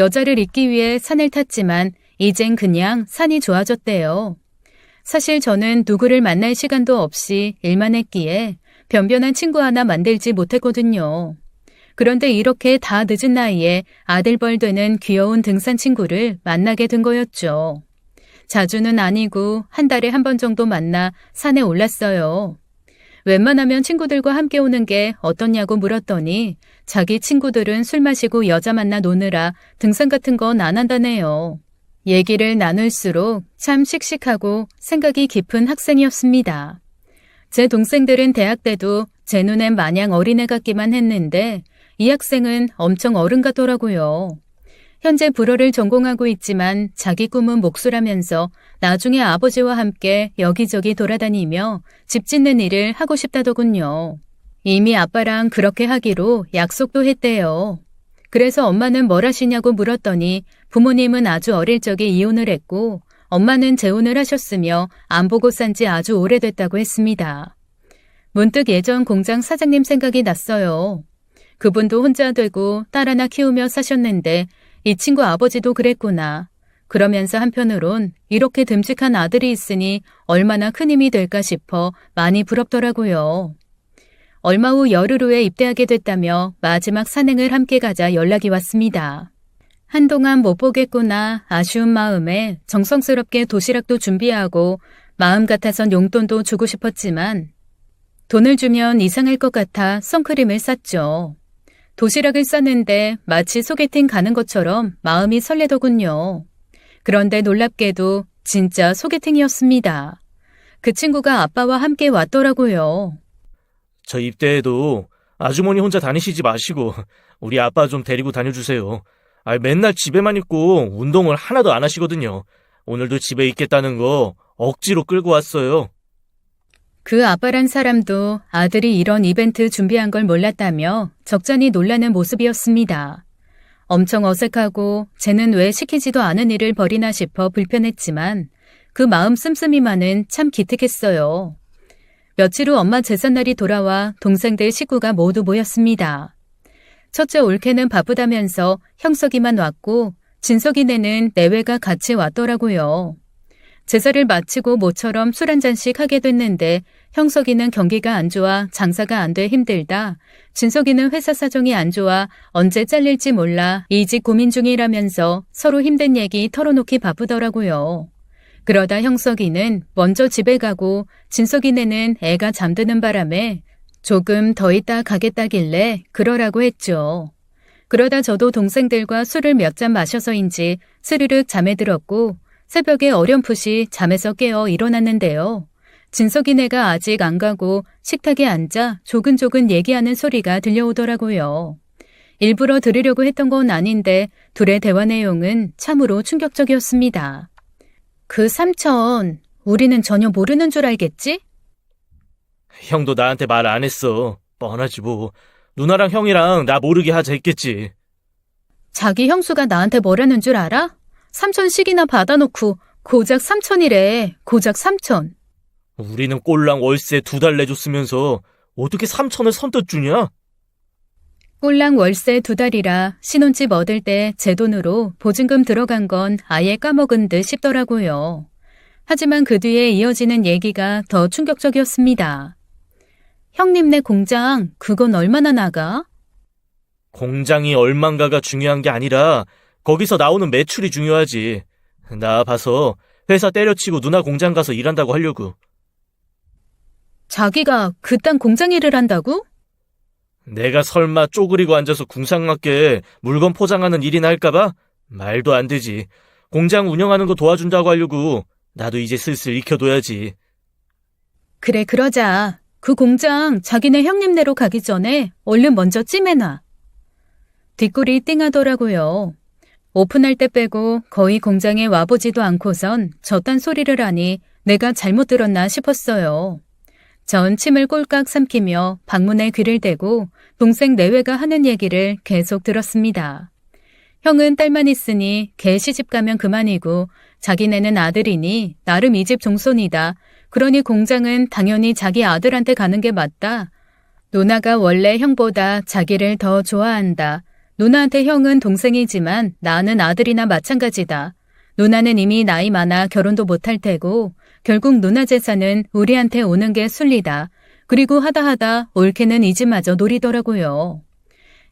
여자를 잊기 위해 산을 탔지만 이젠 그냥 산이 좋아졌대요. 사실 저는 누구를 만날 시간도 없이 일만 했기에 변변한 친구 하나 만들지 못했거든요. 그런데 이렇게 다 늦은 나이에 아들벌 되는 귀여운 등산 친구를 만나게 된 거였죠. 자주는 아니고 한 달에 한 번 정도 만나 산에 올랐어요. 웬만하면 친구들과 함께 오는 게 어떻냐고 물었더니 자기 친구들은 술 마시고 여자 만나 노느라 등산 같은 건 안 한다네요. 얘기를 나눌수록 참 씩씩하고 생각이 깊은 학생이었습니다. 제 동생들은 대학 때도 제 눈엔 마냥 어린애 같기만 했는데 이 학생은 엄청 어른 같더라고요. 현재 불어를 전공하고 있지만 자기 꿈은 목수라면서 나중에 아버지와 함께 여기저기 돌아다니며 집 짓는 일을 하고 싶다더군요. 이미 아빠랑 그렇게 하기로 약속도 했대요. 그래서 엄마는 뭘 하시냐고 물었더니 부모님은 아주 어릴 적에 이혼을 했고 엄마는 재혼을 하셨으며 안 보고 산 지 아주 오래됐다고 했습니다. 문득 예전 공장 사장님 생각이 났어요. 그분도 혼자 되고 딸 하나 키우며 사셨는데 이 친구 아버지도 그랬구나. 그러면서 한편으론 이렇게 듬직한 아들이 있으니 얼마나 큰 힘이 될까 싶어 많이 부럽더라고요. 얼마 후 열흘 후에 입대하게 됐다며 마지막 산행을 함께 가자 연락이 왔습니다. 한동안 못 보겠구나 아쉬운 마음에 정성스럽게 도시락도 준비하고 마음 같아선 용돈도 주고 싶었지만 돈을 주면 이상할 것 같아 선크림을 샀죠. 도시락을 쌌는데 마치 소개팅 가는 것처럼 마음이 설레더군요. 그런데 놀랍게도 진짜 소개팅이었습니다. 그 친구가 아빠와 함께 왔더라고요. 저 입대해도 아주머니 혼자 다니시지 마시고 우리 아빠 좀 데리고 다녀주세요. 맨날 집에만 있고 운동을 하나도 안 하시거든요. 오늘도 집에 있겠다는 거 억지로 끌고 왔어요. 그 아빠란 사람도 아들이 이런 이벤트 준비한 걸 몰랐다며 적잖이 놀라는 모습이었습니다. 엄청 어색하고 쟤는 왜 시키지도 않은 일을 벌이나 싶어 불편했지만 그 마음 씀씀이만은 참 기특했어요. 며칠 후 엄마 제삿날이 돌아와 동생들 식구가 모두 모였습니다. 첫째 올케는 바쁘다면서 형석이만 왔고 진석이네는 내외가 같이 왔더라고요. 제사를 마치고 모처럼 술 한 잔씩 하게 됐는데 형석이는 경기가 안 좋아 장사가 안 돼 힘들다. 진석이는 회사 사정이 안 좋아 언제 잘릴지 몰라 이직 고민 중이라면서 서로 힘든 얘기 털어놓기 바쁘더라고요. 그러다 형석이는 먼저 집에 가고 진석이네는 애가 잠드는 바람에 조금 더 있다 가겠다길래 그러라고 했죠. 그러다 저도 동생들과 술을 몇 잔 마셔서인지 스르륵 잠에 들었고 새벽에 어렴풋이 잠에서 깨어 일어났는데요. 진석이네가 아직 안 가고 식탁에 앉아 조근조근 얘기하는 소리가 들려오더라고요. 일부러 들으려고 했던 건 아닌데 둘의 대화 내용은 참으로 충격적이었습니다. 그 삼촌, 우리는 전혀 모르는 줄 알겠지? 형도 나한테 말 안 했어. 뻔하지 뭐. 누나랑 형이랑 나 모르게 하자 했겠지. 자기 형수가 나한테 뭐라는 줄 알아? 삼천씩이나 받아놓고 고작 삼천이래. 고작 삼천. 우리는 꼴랑 월세 2달 내줬으면서 어떻게 3천을 선뜻 주냐? 꼴랑 월세 2달이라 신혼집 얻을 때 제 돈으로 보증금 들어간 건 아예 까먹은 듯 싶더라고요. 하지만 그 뒤에 이어지는 얘기가 더 충격적이었습니다. 형님네 공장 그건 얼마나 나가? 공장이 얼만가가 중요한 게 아니라 거기서 나오는 매출이 중요하지. 나 봐서 회사 때려치고 누나 공장 가서 일한다고 하려고. 자기가 그딴 공장 일을 한다고? 내가 설마 쪼그리고 앉아서 궁상맞게 물건 포장하는 일이나 할까봐? 말도 안 되지. 공장 운영하는 거 도와준다고 하려고. 나도 이제 슬슬 익혀둬야지. 그래 그러자. 그 공장 자기네 형님네로 가기 전에 얼른 먼저 찜해놔. 뒷골이 띵하더라고요. 오픈할 때 빼고 거의 공장에 와보지도 않고선 저딴 소리를 하니 내가 잘못 들었나 싶었어요. 전 침을 꼴깍 삼키며 방문에 귀를 대고 동생 내외가 하는 얘기를 계속 들었습니다. 형은 딸만 있으니 걔 시집 가면 그만이고 자기네는 아들이니 나름 이 집 종손이다. 그러니 공장은 당연히 자기 아들한테 가는 게 맞다. 누나가 원래 형보다 자기를 더 좋아한다. 누나한테 형은 동생이지만 나는 아들이나 마찬가지다. 누나는 이미 나이 많아 결혼도 못할 테고 결국 누나 재산은 우리한테 오는 게 순리다. 그리고 하다 올케는 이 집마저 노리더라고요.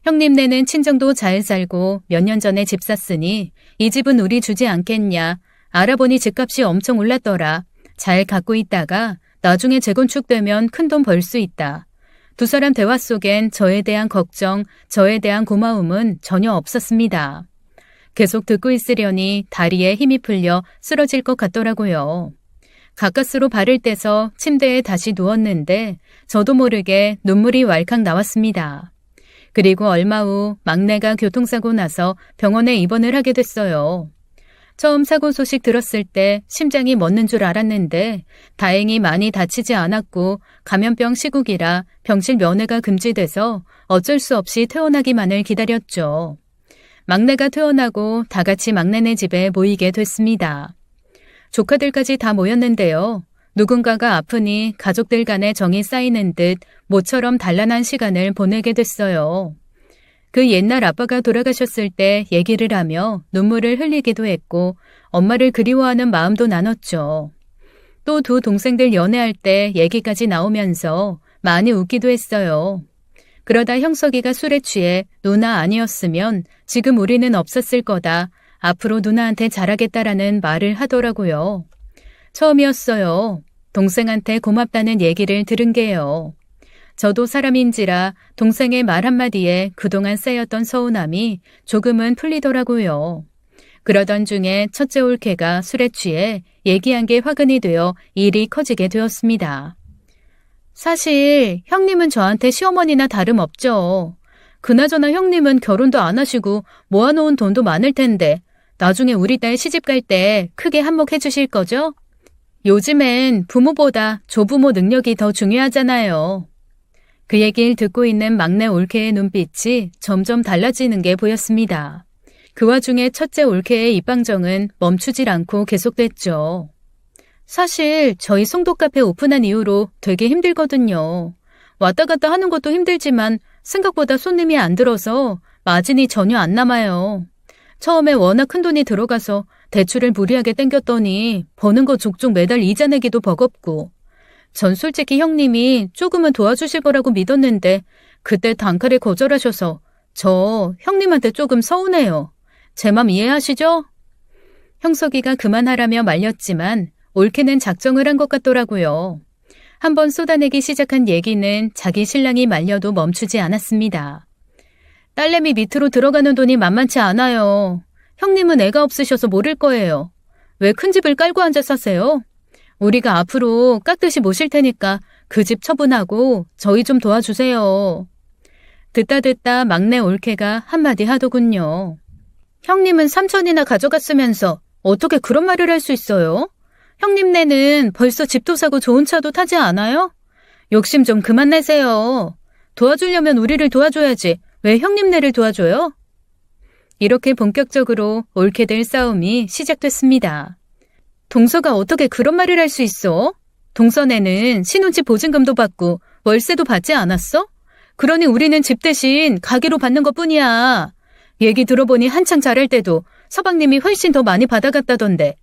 형님네는 친정도 잘 살고 몇 년 전에 집 샀으니 이 집은 우리 주지 않겠냐. 알아보니 집값이 엄청 올랐더라. 잘 갖고 있다가 나중에 재건축되면 큰돈 벌 수 있다. 두 사람 대화 속엔 저에 대한 걱정, 저에 대한 고마움은 전혀 없었습니다. 계속 듣고 있으려니 다리에 힘이 풀려 쓰러질 것 같더라고요. 가까스로 발을 떼서 침대에 다시 누웠는데 저도 모르게 눈물이 왈칵 나왔습니다. 그리고 얼마 후 막내가 교통사고 나서 병원에 입원을 하게 됐어요. 처음 사고 소식 들었을 때 심장이 멎는 줄 알았는데 다행히 많이 다치지 않았고 감염병 시국이라 병실 면회가 금지돼서 어쩔 수 없이 퇴원하기만을 기다렸죠. 막내가 퇴원하고 다 같이 막내네 집에 모이게 됐습니다. 조카들까지 다 모였는데요. 누군가가 아프니 가족들 간의 정이 쌓이는 듯 모처럼 단란한 시간을 보내게 됐어요. 그 옛날 아빠가 돌아가셨을 때 얘기를 하며 눈물을 흘리기도 했고 엄마를 그리워하는 마음도 나눴죠. 또 두 동생들 연애할 때 얘기까지 나오면서 많이 웃기도 했어요. 그러다 형석이가 술에 취해 누나 아니었으면 지금 우리는 없었을 거다. 앞으로 누나한테 잘하겠다라는 말을 하더라고요. 처음이었어요. 동생한테 고맙다는 얘기를 들은 게요. 저도 사람인지라 동생의 말 한마디에 그동안 쌓였던 서운함이 조금은 풀리더라고요. 그러던 중에 첫째 올케가 술에 취해 얘기한 게 화근이 되어 일이 커지게 되었습니다. 사실 형님은 저한테 시어머니나 다름없죠. 그나저나 형님은 결혼도 안 하시고 모아놓은 돈도 많을 텐데 나중에 우리 딸 시집 갈 때 크게 한몫해 주실 거죠? 요즘엔 부모보다 조부모 능력이 더 중요하잖아요. 그 얘기를 듣고 있는 막내 올케의 눈빛이 점점 달라지는 게 보였습니다. 그 와중에 첫째 올케의 입방정은 멈추질 않고 계속됐죠. 사실 저희 송도 카페 오픈한 이후로 되게 힘들거든요. 왔다 갔다 하는 것도 힘들지만 생각보다 손님이 안 들어서 마진이 전혀 안 남아요. 처음에 워낙 큰 돈이 들어가서 대출을 무리하게 땡겼더니 버는 거 족족 매달 이자 내기도 버겁고 전 솔직히 형님이 조금은 도와주실 거라고 믿었는데 그때 단칼에 거절하셔서 저 형님한테 조금 서운해요. 제 맘 이해하시죠? 형석이가 그만하라며 말렸지만 올케는 작정을 한 것 같더라고요. 한번 쏟아내기 시작한 얘기는 자기 신랑이 말려도 멈추지 않았습니다. 딸내미 밑으로 들어가는 돈이 만만치 않아요. 형님은 애가 없으셔서 모를 거예요. 왜 큰 집을 깔고 앉아 사세요? 우리가 앞으로 깍듯이 모실 테니까 그 집 처분하고 저희 좀 도와주세요. 듣다 막내 올케가 한마디 하더군요. 형님은 삼천이나 가져갔으면서 어떻게 그런 말을 할 수 있어요? 형님네는 벌써 집도 사고 좋은 차도 타지 않아요? 욕심 좀 그만 내세요. 도와주려면 우리를 도와줘야지 왜 형님네를 도와줘요? 이렇게 본격적으로 올케들 싸움이 시작됐습니다. 동서가 어떻게 그런 말을 할 수 있어? 동서네는 신혼집 보증금도 받고 월세도 받지 않았어? 그러니 우리는 집 대신 가게로 받는 것뿐이야. 얘기 들어보니 한창 잘할 때도 서방님이 훨씬 더 많이 받아갔다던데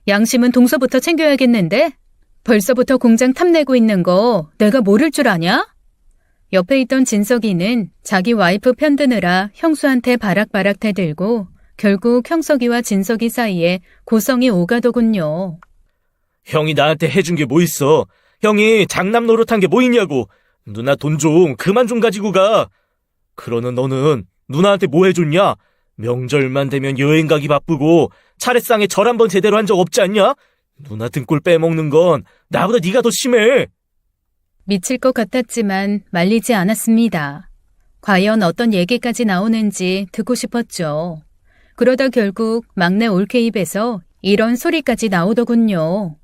양심은 동서부터 챙겨야겠는데? 벌써부터 공장 탐내고 있는 거 내가 모를 줄 아냐? 옆에 있던 진석이는 자기 와이프 편드느라 형수한테 바락바락 대들고 결국 형석이와 진석이 사이에 고성이 오가더군요. 형이 나한테 해준 게 뭐 있어? 형이 장남 노릇한 게 뭐 있냐고. 누나 돈 좀 그만 좀 가지고 가. 그러는 너는 누나한테 뭐 해줬냐? 명절만 되면 여행 가기 바쁘고 차례상에 절 한 번 제대로 한 적 없지 않냐? 누나 등골 빼먹는 건 나보다 네가 더 심해. 미칠 것 같았지만 말리지 않았습니다. 과연 어떤 얘기까지 나오는지 듣고 싶었죠. 그러다 결국 막내 올케 입에서 이런 소리까지 나오더군요.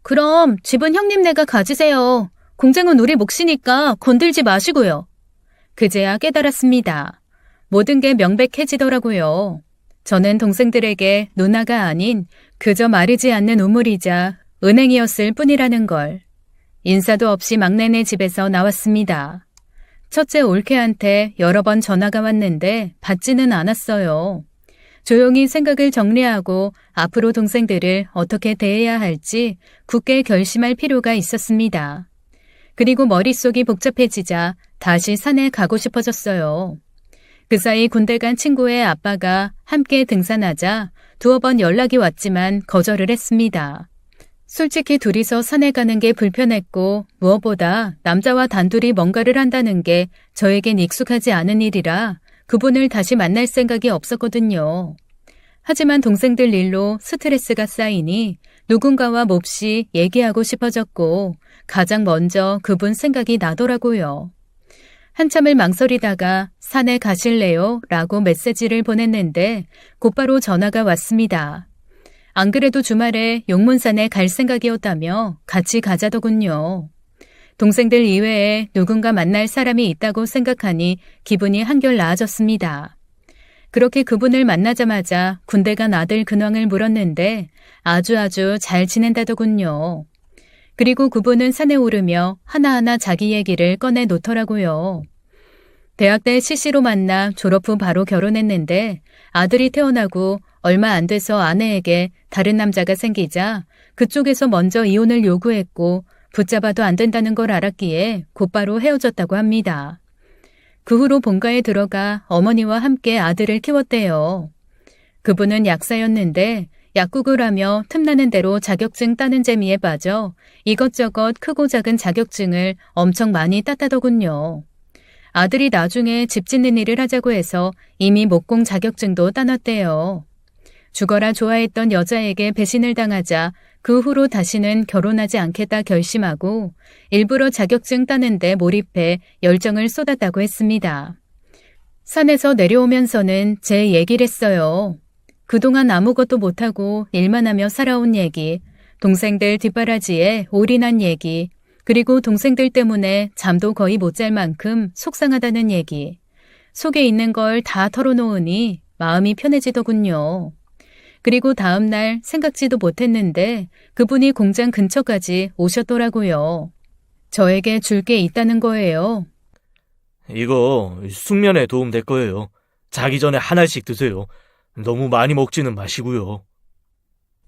그럼 집은 형님네가 가지세요. 공장은 우리 몫이니까 건들지 마시고요. 그제야 깨달았습니다. 모든 게 명백해지더라고요. 저는 동생들에게 누나가 아닌 그저 마르지 않는 우물이자 은행이었을 뿐이라는 걸. 인사도 없이 막내네 집에서 나왔습니다. 첫째 올케한테 여러 번 전화가 왔는데 받지는 않았어요. 조용히 생각을 정리하고 앞으로 동생들을 어떻게 대해야 할지 굳게 결심할 필요가 있었습니다. 그리고 머릿속이 복잡해지자 다시 산에 가고 싶어졌어요. 그 사이 군대 간 친구의 아빠가 함께 등산하자 두어 번 연락이 왔지만 거절을 했습니다. 솔직히 둘이서 산에 가는 게 불편했고 무엇보다 남자와 단둘이 뭔가를 한다는 게 저에겐 익숙하지 않은 일이라 그분을 다시 만날 생각이 없었거든요. 하지만 동생들 일로 스트레스가 쌓이니 누군가와 몹시 얘기하고 싶어졌고 가장 먼저 그분 생각이 나더라고요. 한참을 망설이다가 산에 가실래요? 라고 메시지를 보냈는데 곧바로 전화가 왔습니다. 안 그래도 주말에 용문산에 갈 생각이었다며 같이 가자더군요. 동생들 이외에 누군가 만날 사람이 있다고 생각하니 기분이 한결 나아졌습니다. 그렇게 그분을 만나자마자 군대 간 아들 근황을 물었는데 아주 잘 지낸다더군요. 그리고 그분은 산에 오르며 하나하나 자기 얘기를 꺼내 놓더라고요. 대학 때 CC로 만나 졸업 후 바로 결혼했는데 아들이 태어나고 얼마 안 돼서 아내에게 다른 남자가 생기자 그쪽에서 먼저 이혼을 요구했고 붙잡아도 안 된다는 걸 알았기에 곧바로 헤어졌다고 합니다. 그 후로 본가에 들어가 어머니와 함께 아들을 키웠대요. 그분은 약사였는데 약국을 하며 틈나는 대로 자격증 따는 재미에 빠져 이것저것 크고 작은 자격증을 엄청 많이 땄다더군요. 아들이 나중에 집 짓는 일을 하자고 해서 이미 목공 자격증도 따놨대요. 죽어라 좋아했던 여자에게 배신을 당하자 그 후로 다시는 결혼하지 않겠다 결심하고 일부러 자격증 따는데 몰입해 열정을 쏟았다고 했습니다. 산에서 내려오면서는 제 얘기를 했어요. 그동안 아무것도 못하고 일만 하며 살아온 얘기, 동생들 뒷바라지에 올인한 얘기, 그리고 동생들 때문에 잠도 거의 못 잘 만큼 속상하다는 얘기. 속에 있는 걸 다 털어놓으니 마음이 편해지더군요. 그리고 다음날 생각지도 못했는데 그분이 공장 근처까지 오셨더라고요. 저에게 줄 게 있다는 거예요. 이거 숙면에 도움 될 거예요. 자기 전에 하나씩 드세요. 너무 많이 먹지는 마시고요.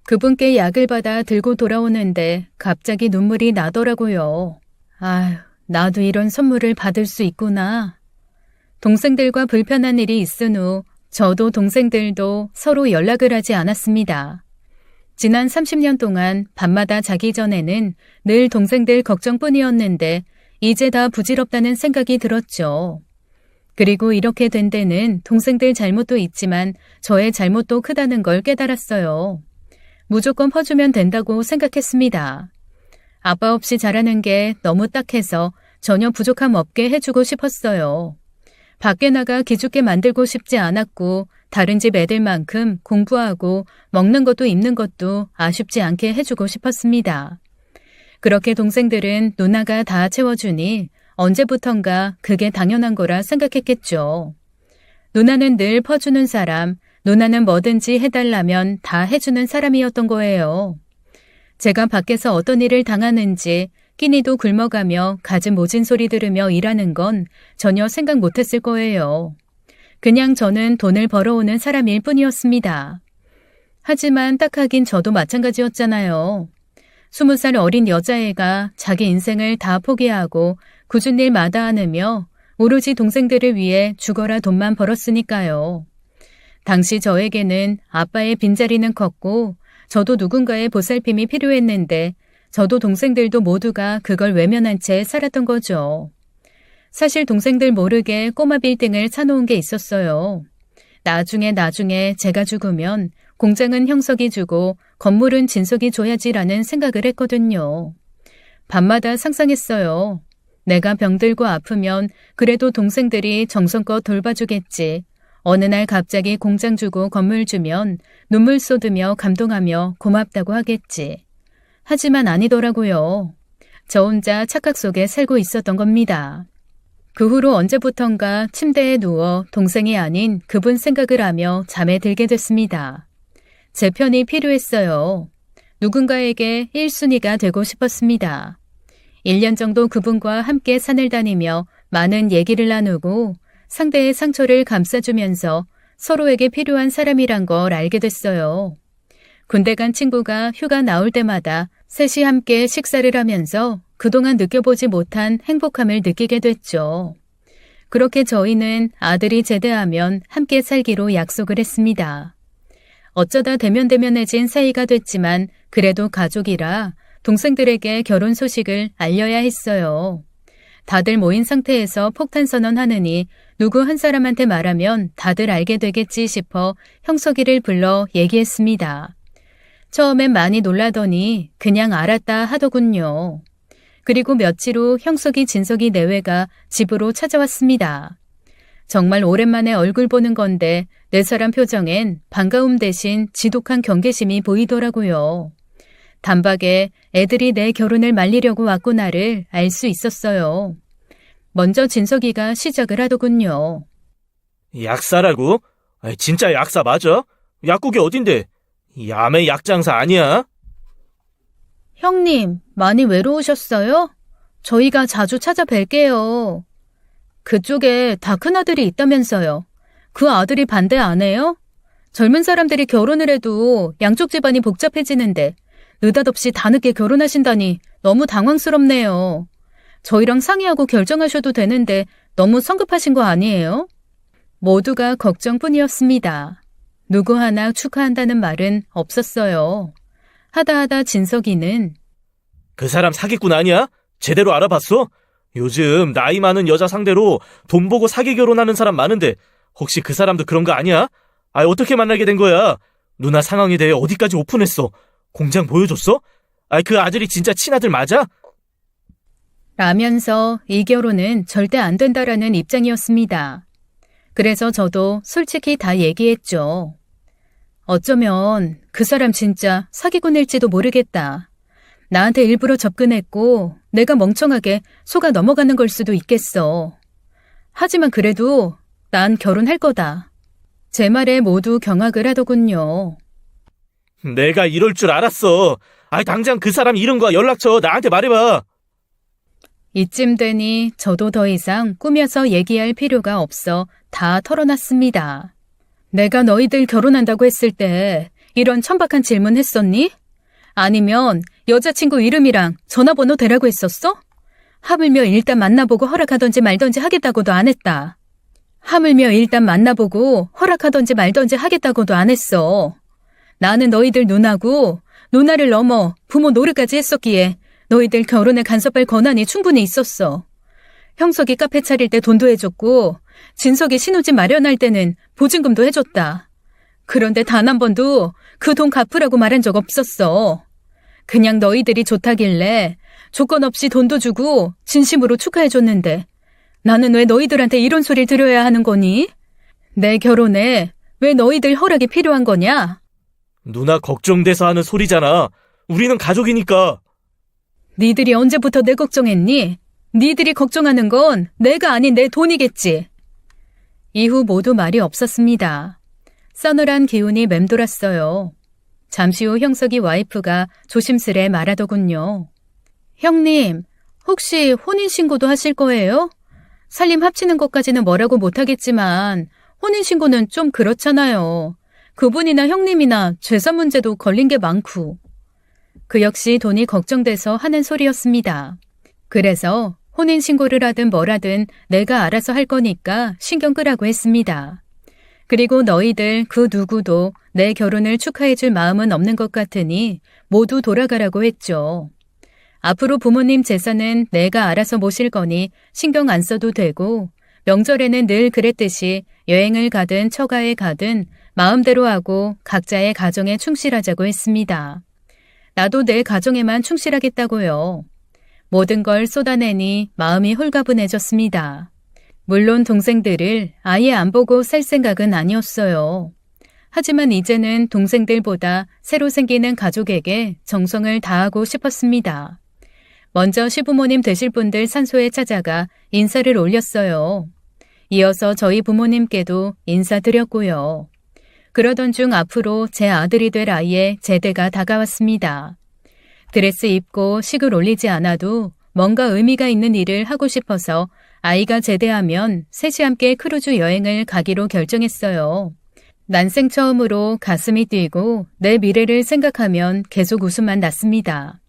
그분께 약을 받아 들고 돌아오는데 갑자기 눈물이 나더라고요. 아휴, 나도 이런 선물을 받을 수 있구나. 동생들과 불편한 일이 있은 후 저도 동생들도 서로 연락을 하지 않았습니다. 지난 30년 동안 밤마다 자기 전에는 늘 동생들 걱정뿐이었는데 이제 다 부질없다는 생각이 들었죠. 그리고 이렇게 된 데는 동생들 잘못도 있지만 저의 잘못도 크다는 걸 깨달았어요. 무조건 퍼주면 된다고 생각했습니다. 아빠 없이 자라는 게 너무 딱해서 전혀 부족함 없게 해주고 싶었어요. 밖에 나가 기죽게 만들고 싶지 않았고 다른 집 애들만큼 공부하고 먹는 것도 입는 것도 아쉽지 않게 해주고 싶었습니다. 그렇게 동생들은 누나가 다 채워주니 언제부턴가 그게 당연한 거라 생각했겠죠. 누나는 늘 퍼주는 사람, 누나는 뭐든지 해달라면 다 해주는 사람이었던 거예요. 제가 밖에서 어떤 일을 당하는지 끼니도 굶어가며 갖은 모진 소리 들으며 일하는 건 전혀 생각 못했을 거예요. 그냥 저는 돈을 벌어오는 사람일 뿐이었습니다. 하지만 딱 하긴 저도 마찬가지였잖아요. 20살 어린 여자애가 자기 인생을 다 포기하고 굳은 일 마다하느며 오로지 동생들을 위해 죽어라 돈만 벌었으니까요. 당시 저에게는 아빠의 빈자리는 컸고 저도 누군가의 보살핌이 필요했는데 저도 동생들도 모두가 그걸 외면한 채 살았던 거죠. 사실 동생들 모르게 꼬마 빌딩을 사놓은 게 있었어요. 나중에 제가 죽으면 공장은 형석이 주고 건물은 진석이 줘야지라는 생각을 했거든요. 밤마다 상상했어요. 내가 병들고 아프면 그래도 동생들이 정성껏 돌봐주겠지. 어느 날 갑자기 공장 주고 건물 주면 눈물 쏟으며 감동하며 고맙다고 하겠지. 하지만 아니더라고요. 저 혼자 착각 속에 살고 있었던 겁니다. 그 후로 언제부턴가 침대에 누워 동생이 아닌 그분 생각을 하며 잠에 들게 됐습니다. 제 편이 필요했어요. 누군가에게 1순위가 되고 싶었습니다. 1년 정도 그분과 함께 산을 다니며 많은 얘기를 나누고 상대의 상처를 감싸주면서 서로에게 필요한 사람이란 걸 알게 됐어요. 군대 간 친구가 휴가 나올 때마다 셋이 함께 식사를 하면서 그동안 느껴보지 못한 행복함을 느끼게 됐죠. 그렇게 저희는 아들이 제대하면 함께 살기로 약속을 했습니다. 어쩌다 대면대면해진 사이가 됐지만 그래도 가족이라 동생들에게 결혼 소식을 알려야 했어요. 다들 모인 상태에서 폭탄 선언하느니 누구 한 사람한테 말하면 다들 알게 되겠지 싶어 형석이를 불러 얘기했습니다. 처음엔 많이 놀라더니 그냥 알았다 하더군요. 그리고 며칠 후 형석이 진석이 내외가 집으로 찾아왔습니다. 정말 오랜만에 얼굴 보는 건데 네 사람 표정엔 반가움 대신 지독한 경계심이 보이더라고요. 단박에 애들이 내 결혼을 말리려고 왔구나를 알 수 있었어요. 먼저 진석이가 시작을 하더군요. 약사라고? 진짜 약사 맞아? 약국이 어딘데? 야매 약장사 아니야? 형님, 많이 외로우셨어요? 저희가 자주 찾아뵐게요. 그쪽에 다 큰아들이 있다면서요. 그 아들이 반대 안 해요? 젊은 사람들이 결혼을 해도 양쪽 집안이 복잡해지는데 느닷없이 다 늦게 결혼하신다니 너무 당황스럽네요. 저희랑 상의하고 결정하셔도 되는데 너무 성급하신 거 아니에요? 모두가 걱정뿐이었습니다. 누구 하나 축하한다는 말은 없었어요. 하다하다 진석이는 그 사람 사기꾼 아니야? 제대로 알아봤어? 요즘 나이 많은 여자 상대로 돈 보고 사기 결혼하는 사람 많은데 혹시 그 사람도 그런 거 아니야? 어떻게 만나게 된 거야? 누나 상황에 대해 어디까지 오픈했어? 공장 보여줬어? 그 아들이 진짜 친아들 맞아? 라면서 이 결혼은 절대 안 된다라는 입장이었습니다. 그래서 저도 솔직히 다 얘기했죠. 어쩌면 그 사람 진짜 사기꾼일지도 모르겠다. 나한테 일부러 접근했고 내가 멍청하게 속아 넘어가는 걸 수도 있겠어. 하지만 그래도 난 결혼할 거다. 제 말에 모두 경악을 하더군요. 내가 이럴 줄 알았어. 당장 그 사람 이름과 연락처 나한테 말해봐. 이쯤 되니 저도 더 이상 꾸며서 얘기할 필요가 없어 다 털어놨습니다. 내가 너희들 결혼한다고 했을 때 이런 천박한 질문 했었니? 아니면 여자친구 이름이랑 전화번호 대라고 했었어? 하물며 일단 만나보고 허락하던지 말던지 하겠다고도 안 했다. 하물며 일단 만나보고 허락하던지 말던지 하겠다고도 안 했어. 나는 너희들 누나고 누나를 넘어 부모 노릇까지 했었기에 너희들 결혼에 간섭할 권한이 충분히 있었어. 형석이 카페 차릴 때 돈도 해줬고 진석이 신혼집 마련할 때는 보증금도 해줬다. 그런데 단 한 번도 그 돈 갚으라고 말한 적 없었어. 그냥 너희들이 좋다길래 조건 없이 돈도 주고 진심으로 축하해줬는데 나는 왜 너희들한테 이런 소리를 들어야 하는 거니? 내 결혼에 왜 너희들 허락이 필요한 거냐? 누나 걱정돼서 하는 소리잖아. 우리는 가족이니까. 니들이 언제부터 내 걱정했니? 니들이 걱정하는 건 내가 아닌 내 돈이겠지. 이후 모두 말이 없었습니다. 싸늘한 기운이 맴돌았어요. 잠시 후 형석이 와이프가 조심스레 말하더군요. 형님, 혹시 혼인신고도 하실 거예요? 살림 합치는 것까지는 뭐라고 못하겠지만 혼인신고는 좀 그렇잖아요. 그분이나 형님이나 재산 문제도 걸린 게 많고. 그 역시 돈이 걱정돼서 하는 소리였습니다. 그래서 혼인신고를 하든 뭐라든 내가 알아서 할 거니까 신경 끄라고 했습니다. 그리고 너희들 그 누구도 내 결혼을 축하해줄 마음은 없는 것 같으니 모두 돌아가라고 했죠. 앞으로 부모님 제사는 내가 알아서 모실 거니 신경 안 써도 되고 명절에는 늘 그랬듯이 여행을 가든 처가에 가든 마음대로 하고 각자의 가정에 충실하자고 했습니다. 나도 내 가정에만 충실하겠다고요. 모든 걸 쏟아내니 마음이 홀가분해졌습니다. 물론 동생들을 아예 안 보고 살 생각은 아니었어요. 하지만 이제는 동생들보다 새로 생기는 가족에게 정성을 다하고 싶었습니다. 먼저 시부모님 되실 분들 산소에 찾아가 인사를 올렸어요. 이어서 저희 부모님께도 인사드렸고요. 그러던 중 앞으로 제 아들이 될 아이의 제대가 다가왔습니다. 드레스 입고 식을 올리지 않아도 뭔가 의미가 있는 일을 하고 싶어서 아이가 제대하면 셋이 함께 크루즈 여행을 가기로 결정했어요. 난생 처음으로 가슴이 뛰고 내 미래를 생각하면 계속 웃음만 났습니다.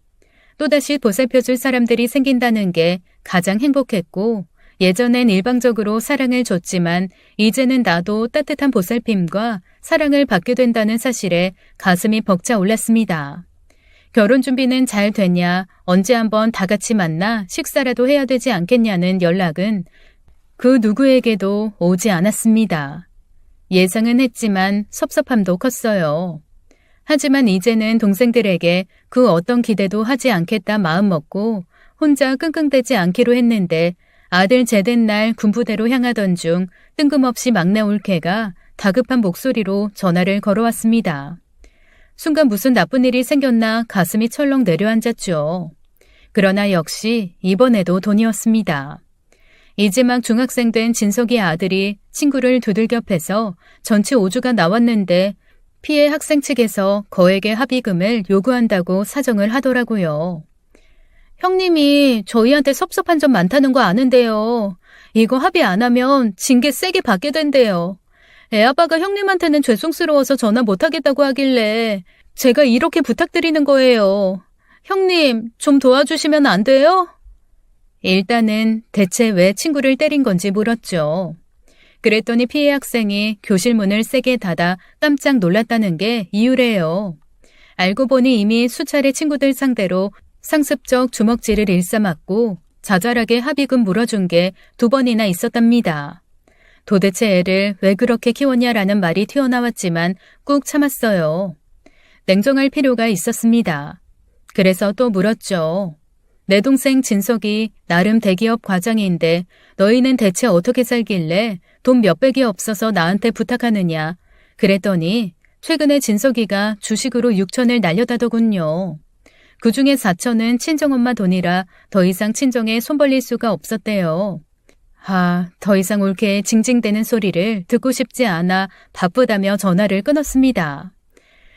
또다시 보살펴줄 사람들이 생긴다는 게 가장 행복했고, 예전엔 일방적으로 사랑을 줬지만 이제는 나도 따뜻한 보살핌과 사랑을 받게 된다는 사실에 가슴이 벅차 올랐습니다. 결혼 준비는 잘 됐냐, 언제 한번 다 같이 만나 식사라도 해야 되지 않겠냐는 연락은 그 누구에게도 오지 않았습니다. 예상은 했지만 섭섭함도 컸어요. 하지만 이제는 동생들에게 그 어떤 기대도 하지 않겠다 마음먹고 혼자 끙끙대지 않기로 했는데, 아들 제댄 날 군부대로 향하던 중 뜬금없이 막내 올케가 다급한 목소리로 전화를 걸어왔습니다. 순간 무슨 나쁜 일이 생겼나 가슴이 철렁 내려앉았죠. 그러나 역시 이번에도 돈이었습니다. 이제 막 중학생 된 진석이 아들이 친구를 두들겨 패서 전치 5주가 나왔는데 피해 학생 측에서 거액의 합의금을 요구한다고 사정을 하더라고요. 형님이 저희한테 섭섭한 점 많다는 거 아는데요. 이거 합의 안 하면 징계 세게 받게 된대요. 애아빠가 형님한테는 죄송스러워서 전화 못하겠다고 하길래 제가 이렇게 부탁드리는 거예요. 형님, 좀 도와주시면 안 돼요? 일단은 대체 왜 친구를 때린 건지 물었죠. 그랬더니 피해 학생이 교실 문을 세게 닫아 깜짝 놀랐다는 게 이유래요. 알고 보니 이미 수차례 친구들 상대로 상습적 주먹질을 일삼았고 자잘하게 합의금 물어준 게 2번이나 있었답니다. 도대체 애를 왜 그렇게 키웠냐라는 말이 튀어나왔지만 꾹 참았어요. 냉정할 필요가 있었습니다. 그래서 또 물었죠. 내 동생 진석이 나름 대기업 과장인데 너희는 대체 어떻게 살길래 돈 몇백이 없어서 나한테 부탁하느냐. 그랬더니 최근에 진석이가 주식으로 6천을 날려다더군요. 그중에 4천은 친정엄마 돈이라 더 이상 친정에 손 벌릴 수가 없었대요. 더 이상 옳게 징징대는 소리를 듣고 싶지 않아 바쁘다며 전화를 끊었습니다.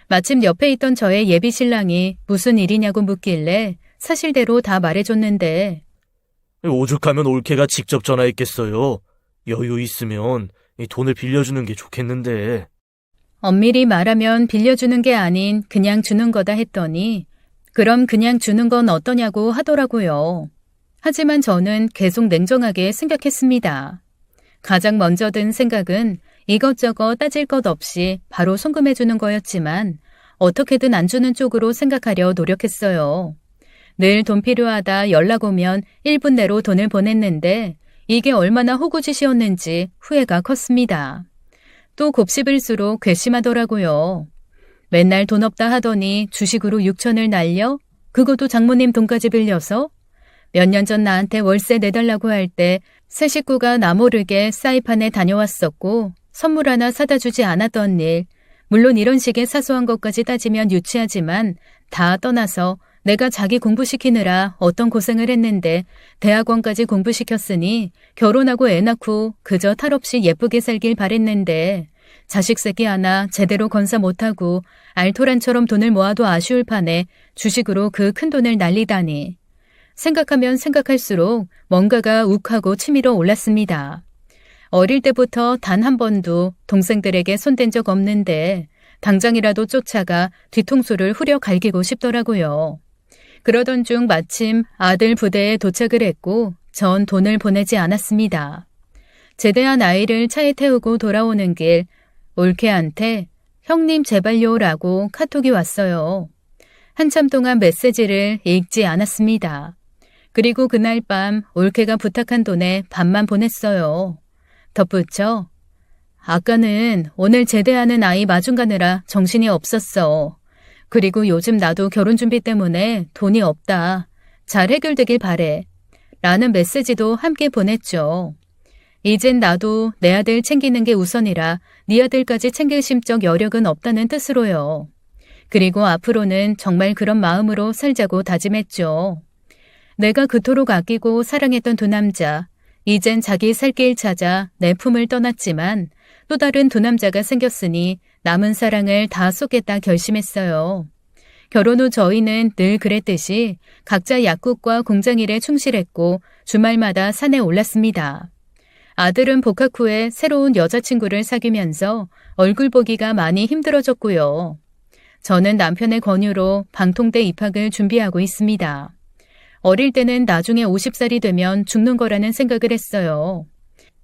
마침 옆에 있던 저의 예비 신랑이 무슨 일이냐고 묻길래 사실대로 다 말해줬는데, 오죽하면 올케가 직접 전화했겠어요. 여유 있으면 이 돈을 빌려주는 게 좋겠는데. 엄밀히 말하면 빌려주는 게 아닌 그냥 주는 거다 했더니 그럼 그냥 주는 건 어떠냐고 하더라고요. 하지만 저는 계속 냉정하게 생각했습니다. 가장 먼저 든 생각은 이것저것 따질 것 없이 바로 송금해주는 거였지만 어떻게든 안 주는 쪽으로 생각하려 노력했어요. 늘 돈 필요하다 연락 오면 1분 내로 돈을 보냈는데 이게 얼마나 호구짓이었는지 후회가 컸습니다. 또 곱씹을수록 괘씸하더라고요. 맨날 돈 없다 하더니 주식으로 6천을 날려? 그것도 장모님 돈까지 빌려서? 몇 년 전 나한테 월세 내달라고 할 때 새 식구가 나 모르게 사이판에 다녀왔었고 선물 하나 사다 주지 않았던 일. 물론 이런 식의 사소한 것까지 따지면 유치하지만 다 떠나서 내가 자기 공부시키느라 어떤 고생을 했는데 대학원까지 공부시켰으니 결혼하고 애 낳고 그저 탈없이 예쁘게 살길 바랬는데 자식 새끼 하나 제대로 건사 못하고 알토란처럼 돈을 모아도 아쉬울 판에 주식으로 그 큰 돈을 날리다니. 생각하면 생각할수록 뭔가가 욱하고 치밀어 올랐습니다. 어릴 때부터 단 한 번도 동생들에게 손댄 적 없는데 당장이라도 쫓아가 뒤통수를 후려 갈기고 싶더라고요. 그러던 중 마침 아들 부대에 도착을 했고 전 돈을 보내지 않았습니다. 제대한 아이를 차에 태우고 돌아오는 길 올케한테 형님 제발요라고 카톡이 왔어요. 한참 동안 메시지를 읽지 않았습니다. 그리고 그날 밤 올케가 부탁한 돈에 반만 보냈어요. 덧붙여 아까는 오늘 제대하는 아이 마중 가느라 정신이 없었어. 그리고 요즘 나도 결혼 준비 때문에 돈이 없다. 잘 해결되길 바래. 라는 메시지도 함께 보냈죠. 이젠 나도 내 아들 챙기는 게 우선이라 네 아들까지 챙길 심적 여력은 없다는 뜻으로요. 그리고 앞으로는 정말 그런 마음으로 살자고 다짐했죠. 내가 그토록 아끼고 사랑했던 두 남자, 이젠 자기 살 길 찾아 내 품을 떠났지만 또 다른 두 남자가 생겼으니 남은 사랑을 다 쏟겠다 결심했어요. 결혼 후 저희는 늘 그랬듯이 각자 약국과 공장 일에 충실했고 주말마다 산에 올랐습니다. 아들은 복학 후에 새로운 여자친구를 사귀면서 얼굴 보기가 많이 힘들어졌고요. 저는 남편의 권유로 방통대 입학을 준비하고 있습니다. 어릴 때는 나중에 50살이 되면 죽는 거라는 생각을 했어요.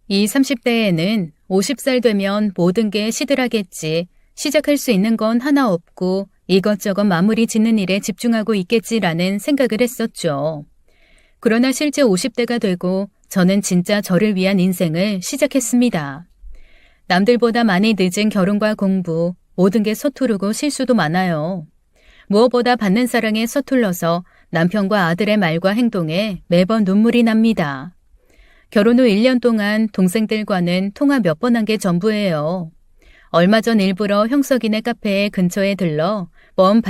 이 30대에는 50살 되면 모든 게 시들하겠지, 시작할 수 있는 건 하나 없고 이것저것 마무리 짓는 일에 집중하고 있겠지라는 생각을 했었죠. 그러나 실제 50대가 되고 저는 진짜 저를 위한 인생을 시작했습니다. 남들보다 많이 늦은 결혼과 공부, 모든 게 서투르고 실수도 많아요. 무엇보다 받는 사랑에 서툴러서 남편과 아들의 말과 행동에 매번 눈물이 납니다. 결혼 후 1년 동안 동생들과는 통화 몇 번 한 게 전부예요. 얼마 전 일부러 형석이네 카페에 근처에 들러 먼